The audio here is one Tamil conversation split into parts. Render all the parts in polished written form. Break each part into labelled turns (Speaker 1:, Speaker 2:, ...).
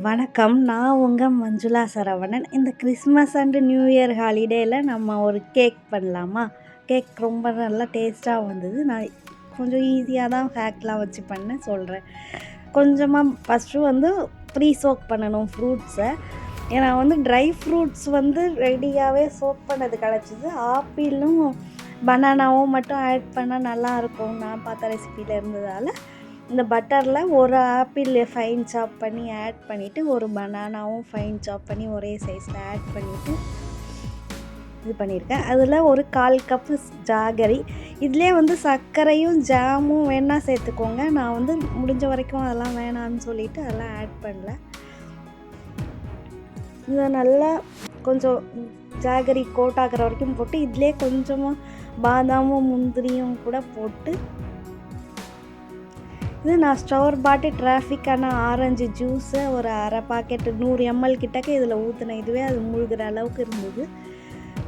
Speaker 1: வணக்கம். நான் உங்கள் மஞ்சுளா சரவணன். இந்த கிறிஸ்மஸ் அண்டு நியூ இயர் ஹாலிடேயில் நம்ம ஒரு கேக் பண்ணலாமா? கேக் ரொம்ப நல்லா டேஸ்ட்டாக வந்தது. நான் கொஞ்சம் ஈஸியாக தான் ஃபேக்ட்லாம் வச்சு பண்ணேன், சொல்கிறேன். கொஞ்சமாக ஃபஸ்ட்டு ப்ரீ சோக் பண்ணணும் ஃப்ரூட்ஸை. ஏன்னா ட்ரை ஃப்ரூட்ஸ் ரெடியாகவே சோக் பண்ணது கிடச்சிது. ஆப்பிளும் பனானாவும் மட்டும் ஆட் பண்ணால் நல்லாயிருக்கும் நான் பார்த்த ரெசிபியில் இருந்ததால் இந்த பட்டரில் ஒரு ஆப்பிள் ஃபைன் சாப் பண்ணி ஆட் பண்ணிவிட்டு ஒரு பனானாவும் ஃபைன் சாப் பண்ணி ஒரே சைஸில் ஆட் பண்ணிவிட்டு இது பண்ணியிருக்கேன். அதில் ஒரு 1/4 கப்பு ஜாகரி. இதிலே சர்க்கரையும் ஜாமும் வேணால் சேர்த்துக்கோங்க. நான் முடிஞ்ச வரைக்கும் அதெல்லாம் வேணான்னு சொல்லிவிட்டு அதெல்லாம் ஆட் பண்ணல. இதை நல்லா கொஞ்சம் ஜாகரி கோட் ஆகிற வரைக்கும் போட்டு இதிலே கொஞ்சமாக பாதாமும் முந்திரியும் கூட போட்டு இது நான் ஸ்டோர் பாட்டு டிராஃபிக்கான ஆரஞ்சு ஜூஸை ஒரு அரை பாக்கெட்டு 100 ml கிட்டக்க இதில் ஊற்றினேன். இதுவே அது முழுகிற அளவுக்கு இருந்தது.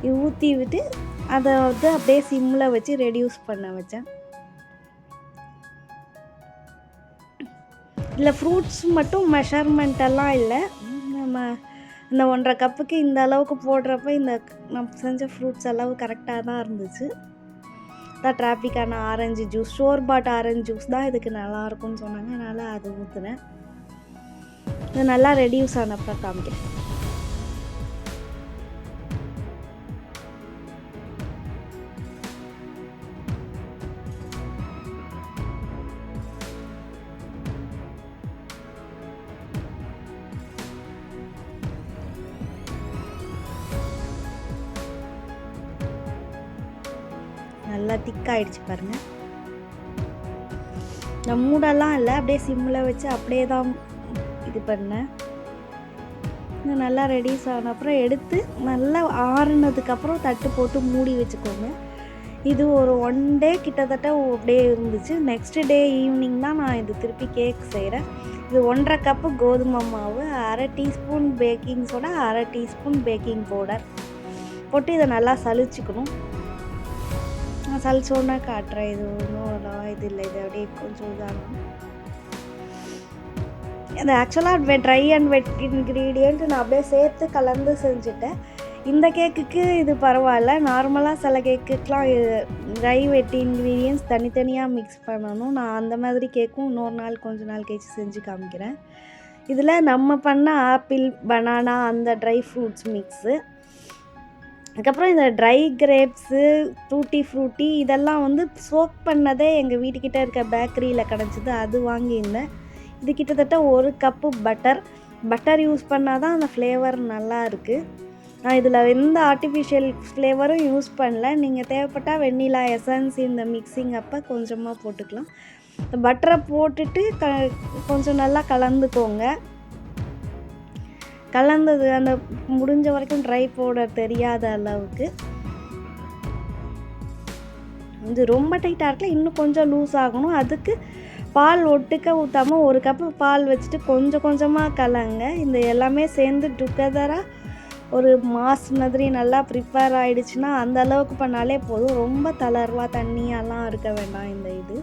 Speaker 1: இது ஊற்றி விட்டு அதை அப்படியே சிம்மில் வச்சு ரெடியூஸ் பண்ண வச்சேன். இதில் ஃப்ரூட்ஸ் மட்டும் மெஷர்மெண்ட்டெல்லாம் இல்லை. நம்ம இந்த 1.5 கப்புக்கு இந்த அளவுக்கு போடுறப்ப இந்த நம்ம செஞ்ச ஃப்ரூட்ஸ் அளவு கரெக்டாக தான் இருந்துச்சு. தான் டிராஃபிக்கான ஆரஞ்சு ஜூஸ், ஸ்டோர் பாட் ஆரஞ்சு ஜூஸ் தான் இதுக்கு நல்லாயிருக்கும்னு சொன்னாங்க. அதனால் அது ஊற்றுனேன். இது நல்லா ரெடியூஸ் ஆனப்போ காமிக்கிறேன். நல்லா திக்காயிடுச்சு பாருங்கள். நான் மூடெல்லாம் இல்லை, அப்படியே சிம்மில் வச்சு அப்படியே தான் இது பண்ணேன். நல்லா ரெடியூஸ் ஆன அப்புறம் எடுத்து நல்லா ஆறுனதுக்கப்புறம் தட்டு போட்டு மூடி வச்சுக்கோங்க. இது ஒரு 1 டே கிட்டத்தட்ட அப்படியே இருந்துச்சு. நெக்ஸ்ட் டே ஈவினிங் தான் நான் இது திருப்பி கேக் செய்கிறேன். இது 1.5 கப்பு கோதுமை மாவு, 1/2 teaspoon baking soda, 1/2 teaspoon baking powder போட்டு இதை நல்லா சலிச்சுக்கணும். நான் சலிச்சோன்னா காட்டுறேன். இது ஒன்றும் இது இல்லை, இது அப்படியே கொஞ்சம் இதாகும். அது ஆக்சுவலாக ட்ரை அண்ட் வெட் இன்க்ரீடியண்ட் நான் அப்படியே சேர்த்து கலந்து செஞ்சுட்டேன். இந்த கேக்குக்கு இது பரவாயில்ல. நார்மலாக சில கேக்குக்கெலாம் ட்ரை வெட் இன்க்ரீடியன்ட்ஸ் தனித்தனியாக மிக்ஸ் பண்ணணும். நான் அந்த மாதிரி கேக்கும் இன்னொரு நாள் கொஞ்ச நாள் கழிச்சு செஞ்சு காமிக்கிறேன். இதில் நம்ம பண்ண ஆப்பிள் பனானா அந்த ட்ரை ஃப்ரூட்ஸ் மிக்ஸு, அதுக்கப்புறம் இந்த ட்ரை கிரேப்ஸு, டூட்டி ஃப்ரூட்டி இதெல்லாம் சோக் பண்ணதே எங்கள் வீட்டுக்கிட்ட இருக்க பேக்கரியில் கிடச்சிது. அது வாங்கியிருந்தேன். இது கிட்டத்தட்ட 1 கப்பு பட்டர் யூஸ் பண்ணால் தான் அந்த ஃப்ளேவர் நல்லா இருக்குது. நான் இதில் எந்த ஆர்டிஃபிஷியல் ஃப்ளேவரும் யூஸ் பண்ணல. நீங்கள் தேவைப்பட்டால் வெண்ணிலா எசன்ஸ் இந்த மிக்சிங் அப்போ கொஞ்சமாக போட்டுக்கலாம். பட்டரை போட்டுட்டு கொஞ்சம் நல்லா கலந்துக்கோங்க. கலந்தது அந்த முடிஞ்ச வரைக்கும் ட்ரை பவுடர் தெரியாத அளவுக்கு. இது ரொம்ப டைட்டாக இருக்கல, இன்னும் கொஞ்சம் லூஸ் ஆகணும். அதுக்கு பால் ஒட்டுக்க ஊற்றாமல் 1 கப்பு பால் வச்சுட்டு கொஞ்சம் கொஞ்சமாக கலங்க. இந்த எல்லாமே சேர்ந்து டுகெதராக ஒரு மாஸ் மாதிரி நல்லா ப்ரிப்பேர் ஆகிடுச்சுன்னா அந்த அளவுக்கு பண்ணாலே போதும். ரொம்ப தளர்வாக தண்ணியெல்லாம் இருக்க வேண்டாம். இந்த இது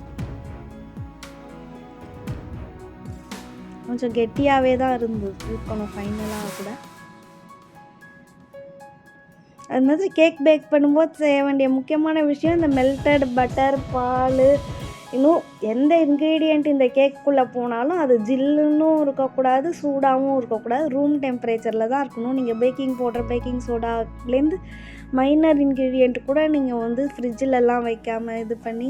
Speaker 1: கொஞ்சம் கெட்டியாகவே தான் இருக்கணும் ஃபைனலாக கூட. அது மாதிரி கேக் பேக் பண்ணும்போது செய்ய வேண்டிய முக்கியமான விஷயம் இந்த மெல்டட் பட்டர், பால், இன்னும் எந்த இன்க்ரீடியண்ட் இந்த கேக்குள்ளே போனாலும் அது ஜில்லுன்னும் இருக்கக்கூடாது, சூடாகவும் இருக்கக்கூடாது. ரூம் டெம்பரேச்சரில் தான் இருக்கணும். நீங்கள் பேக்கிங் பவுடர், பேக்கிங் சோடாலேருந்து மைனர் இன்க்ரீடியண்ட் கூட நீங்கள் ஃப்ரிட்ஜிலலாம் வைக்காமல் இது பண்ணி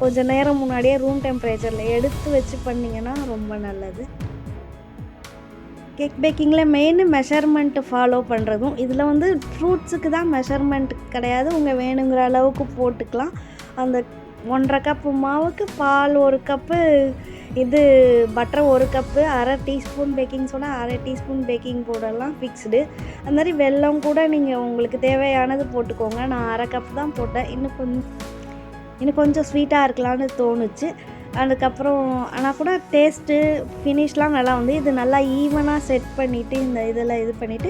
Speaker 1: கொஞ்சம் நேரம் முன்னாடியே ரூம் டெம்பரேச்சரில் எடுத்து வச்சு பண்ணிங்கன்னா ரொம்ப நல்லது. கேக் பேக்கிங்கில் மெயின் மெஷர்மெண்ட்டு ஃபாலோ பண்ணுறதும். இதில் ஃப்ரூட்ஸுக்கு தான் மெஷர்மெண்ட் கிடையாது. உங்கள் வேணுங்கிற அளவுக்கு போட்டுக்கலாம். அந்த 1.5 கப்பு மாவுக்கு பால் 1 கப்பு, இது butter 1 cup, 1/2 teaspoon baking soda, 1/2 teaspoon baking பவுடர்லாம் ஃபிக்ஸ்டு. அது மாதிரி வெல்லம் கூட நீங்கள் உங்களுக்கு தேவையானது போட்டுக்கோங்க. நான் 1/2 கப்பு தான் போட்டேன். இன்னும் கொஞ்சம் ஸ்வீட்டாக இருக்கலான்னு தோணுச்சு. அதுக்கப்புறம் ஆனால் கூட டேஸ்ட்டு ஃபினிஷ்லாம் நல்லா இது நல்லா ஈவனாக செட் பண்ணிவிட்டு இந்த இதில் இது பண்ணிவிட்டு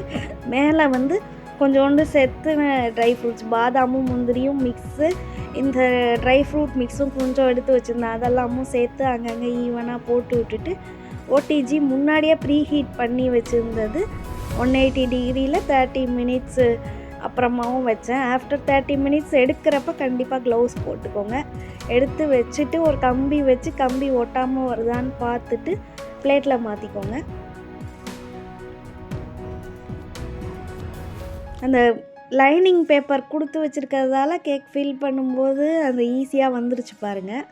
Speaker 1: மேலே கொஞ்சோண்டு சேர்த்து ட்ரை ஃப்ரூட்ஸ், பாதாமும் முந்திரியும் மிக்ஸு, இந்த ட்ரை ஃப்ரூட் மிக்ஸும் கொஞ்சம் எடுத்து வச்சுருந்தேன், அதெல்லாமும் சேர்த்து அங்கங்கே ஈவனாக போட்டு விட்டுட்டு ஓடிஜி முன்னாடியே ப்ரீ ஹீட் பண்ணி வச்சுருந்தது 180 டிகிரியில் 30 மினிட்ஸு அப்புறமாவும் வச்சேன். ஆஃப்டர் 30 மினிட்ஸ் எடுக்கிறப்ப கண்டிப்பாக க்ளவுஸ் போட்டுக்கோங்க. எடுத்து வச்சுட்டு ஒரு கம்பி வச்சு கம்பி ஒட்டாமல் வருதான்னு பார்த்துட்டு பிளேட்டில் மாற்றிக்கோங்க. அந்த லைனிங் பேப்பர் கொடுத்து வச்சுருக்கிறதால கேக் ஃபில் பண்ணும்போது அது ஈஸியாக வந்துருச்சு பாருங்கள்.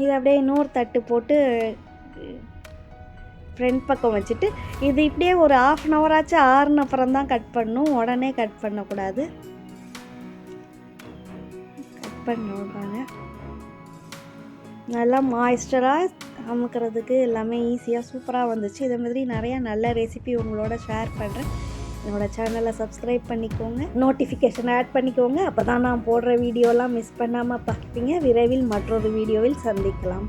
Speaker 1: இது அப்படியே இன்னொரு தட்டு போட்டு ஃப்ரண்ட் பக்கம் வச்சுட்டு இது இப்படியே ஒரு 1/2 hour ஆச்சும் ஆறுன அப்புறம் தான் கட் பண்ணணும். உடனே கட் பண்ணக்கூடாது. கட் பண்ணுவாங்க நல்லா மாய்ஸ்டராக அமுக்கிறதுக்கு எல்லாமே ஈஸியாக சூப்பராக வந்துச்சு. இதே மாதிரி நிறையா நல்ல ரெசிபி உங்களோட ஷேர் பண்ணுறேன். என்னோடய சேனலை சப்ஸ்கிரைப் பண்ணிக்கோங்க, நோட்டிஃபிகேஷன் ஆட் பண்ணிக்கோங்க. அப்போ தான் நான் போடுற வீடியோலாம் மிஸ் பண்ணாமல் பார்ப்பீங்க. விரைவில் மற்றொரு வீடியோவில் சந்திக்கலாம்.